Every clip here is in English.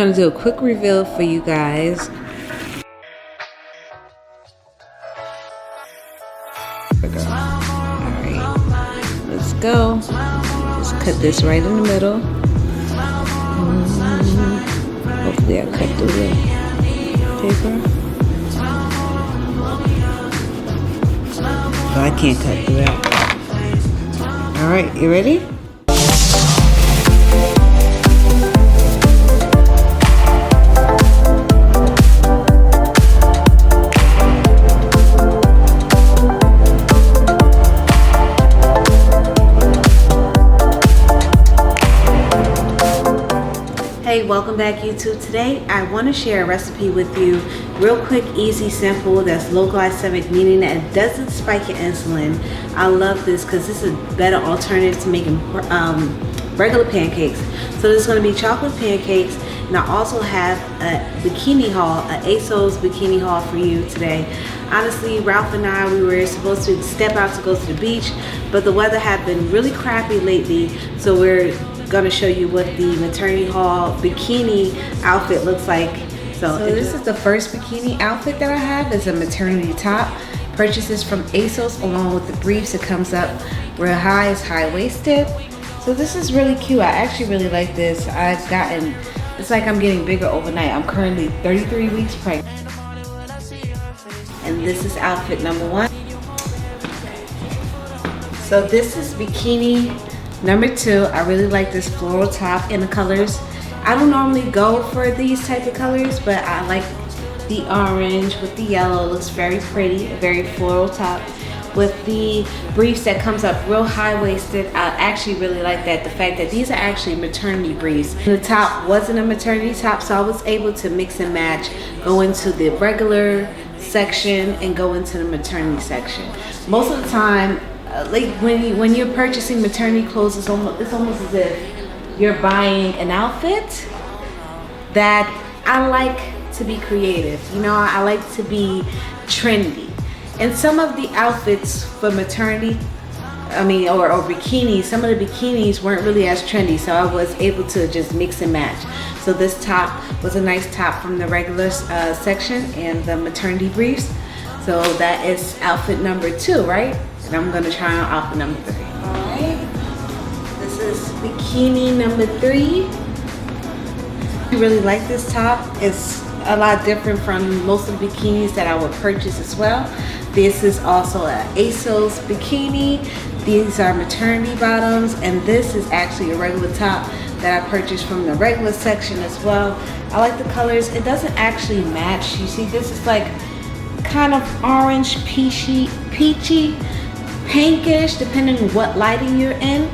gonna do a quick reveal for you guys. Alright, let's go. Let's cut this right in the middle. Hopefully I cut through the paper. But I can't cut through that. Alright, you ready? Hey, welcome back YouTube. Today I want to share a recipe with you, real quick, easy, simple, that's low glycemic, meaning that it doesn't spike your insulin. I love this because this is a better alternative to making regular pancakes. So this is going to be chocolate pancakes, and I also have a bikini haul, an ASOS bikini haul for you today. Honestly, Ralph and I, we were supposed to step out to go to the beach, but the weather had been really crappy lately, so we're gonna show you what the maternity haul bikini outfit looks like. So this is the first bikini outfit that I have. It's a maternity top. Purchases from ASOS along with the briefs. It comes up real high, it's high-waisted. So this is really cute. I actually really like this. It's like I'm getting bigger overnight. I'm currently 33 weeks pregnant. And this is outfit number 1. So this is bikini number 2. I really like this floral top in the colors. I don't normally go for these type of colors, but I like the orange with the yellow. It looks very pretty, a very floral top with the briefs that comes up real high-waisted. I actually really like that, the fact that these are actually maternity briefs. The top wasn't a maternity top, so I was able to mix and match, go into the regular section and go into the maternity section. Most of the time, like when you're purchasing maternity clothes, it's almost as if you're buying an outfit. That I like to be creative, you know, I like to be trendy. And some of the outfits for maternity, or bikinis, some of the bikinis weren't really as trendy, so I was able to just mix and match. So this top was a nice top from the regular section and the maternity briefs. So that is outfit number 2, right? And I'm gonna try on outfit number 3. All right, this is bikini number 3. I really like this top. It's a lot different from most of the bikinis that I would purchase as well. This is also an ASOS bikini. These are maternity bottoms, and this is actually a regular top that I purchased from the regular section as well. I like the colors. It doesn't actually match. You see, this is like kind of orange, peachy, pinkish, depending on what lighting you're in,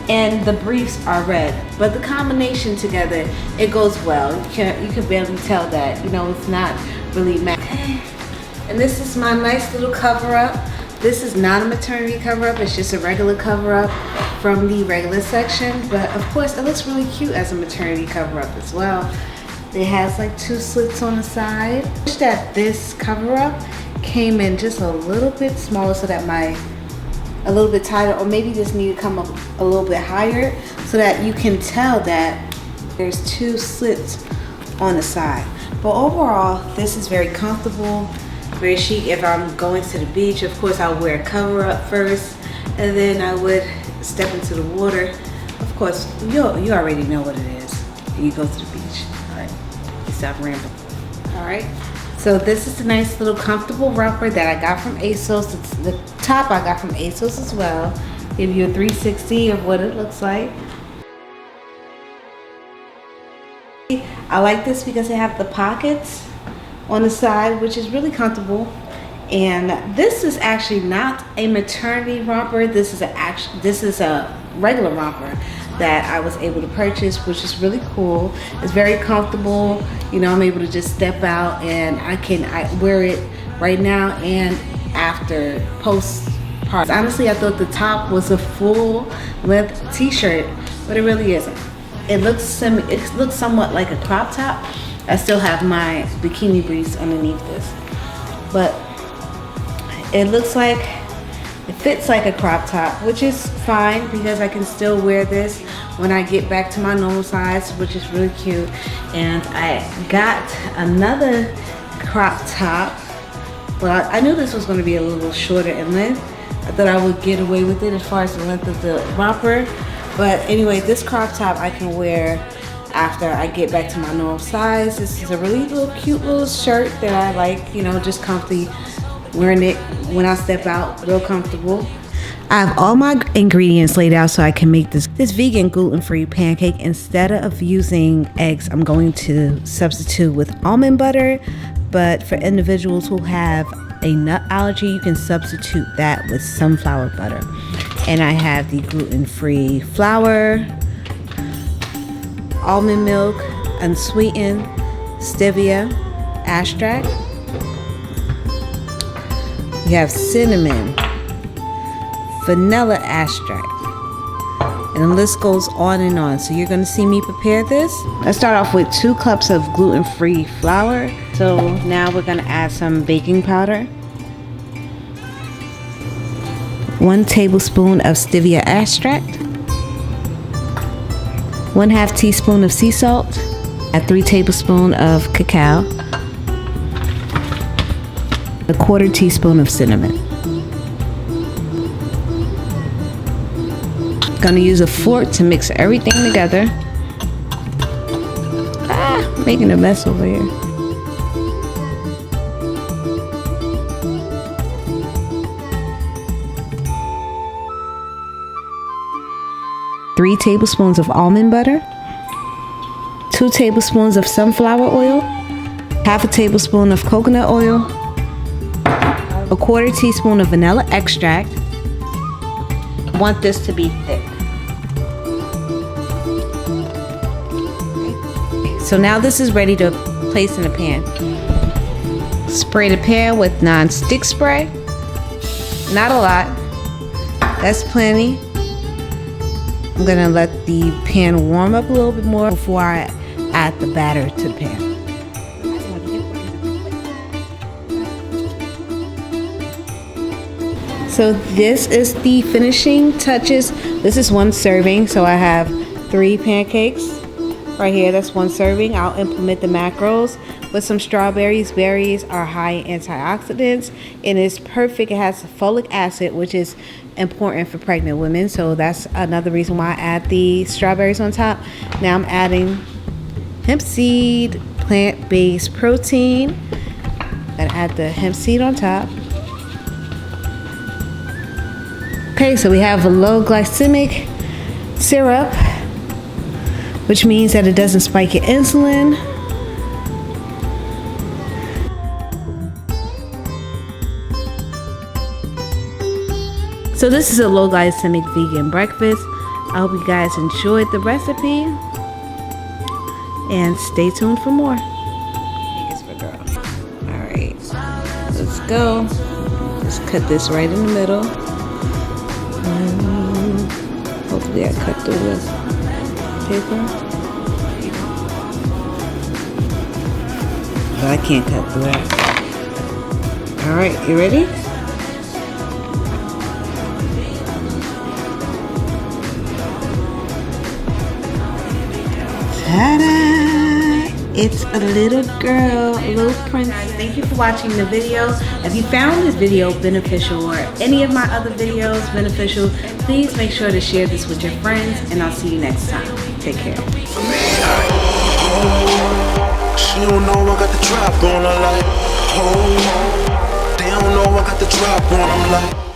and the briefs are red, but the combination together, it goes well. You can barely tell that, you know, it's not really matched. Okay. And this is my nice little cover-up. This is not a maternity cover-up, it's just a regular cover-up from the regular section, but of course it looks really cute as a maternity cover-up as well. It has like 2 slits on the side. I wish that this cover-up came in just a little bit smaller, so that a little bit tighter, or maybe this need to come up a little bit higher so that you can tell that there's 2 slits on the side. But overall, this is very comfortable, very chic. If I'm going to the beach, of course I'll wear a cover up first, and then I would step into the water. Of course, you already know what it is when you go to the beach. All right, stop rambling. All right. So this is a nice little comfortable romper that I got from ASOS. It's the top I got from ASOS as well. Give you a 360 of what it looks like. I like this because they have the pockets on the side, which is really comfortable. And this is actually not a maternity romper. This is a regular romper that I was able to purchase, which is really cool. It's very comfortable. You know, I'm able to just step out, and I wear it right now and after postpartum. Honestly, I thought the top was a full length t-shirt, but it really isn't. It looks somewhat like a crop top. I still have my bikini briefs underneath this, but it looks like It fits like a crop top, which is fine because I can still wear this when I get back to my normal size, which is really cute. And I got another crop top. Well, I knew this was going to be a little shorter in length. I thought I would get away with it as far as the length of the romper. But anyway, this crop top I can wear after I get back to my normal size. This is a really cute little shirt that I like, you know, just comfy wearing it when I step out, real comfortable. I have all my ingredients laid out so I can make this vegan gluten-free pancake. Instead of using eggs, I'm going to substitute with almond butter. But for individuals who have a nut allergy, you can substitute that with sunflower butter. And I have the gluten-free flour, almond milk, unsweetened, stevia, extract. We have cinnamon, vanilla extract, and the list goes on and on. So you're gonna see me prepare this. Let's start off with 2 cups of gluten-free flour. So now we're gonna add some baking powder, 1 tablespoon of stevia extract, 1/2 teaspoon of sea salt, add 3 tablespoons of cacao, 1/4 teaspoon of cinnamon. Gonna use a fork to mix everything together. Making a mess over here. Three tablespoons of almond butter, 2 tablespoons of sunflower oil, 1/2 tablespoon of coconut oil, 1/4 teaspoon of vanilla extract. I want this to be thick. So now this is ready to place in a pan. Spray the pan with non-stick spray. Not a lot. That's plenty. I'm gonna let the pan warm up a little bit more before I add the batter to the pan. So this is the finishing touches. This is 1 serving, so I have 3 pancakes right here. That's 1 serving. I'll implement the macros with some strawberries. Berries are high in antioxidants and it's perfect. It has folic acid, which is important for pregnant women, so that's another reason why I add the strawberries on top. Now I'm adding hemp seed, plant-based protein, and add the hemp seed on top. Okay, so we have a low glycemic syrup, which means that it doesn't spike your insulin. So this is a low glycemic vegan breakfast. I hope you guys enjoyed the recipe and stay tuned for more. All right, let's go. Let's cut this right in the middle. Hopefully I cut through the paper. But I can't cut through that. All right, you ready? Ta-da! It's a little girl, a little princess. Thank you for watching the video. If you found this video beneficial or any of my other videos beneficial, please make sure to share this with your friends and I'll see you next time. Take care. She don't know I got the drop on her like, oh, they don't know I got the drop on them like.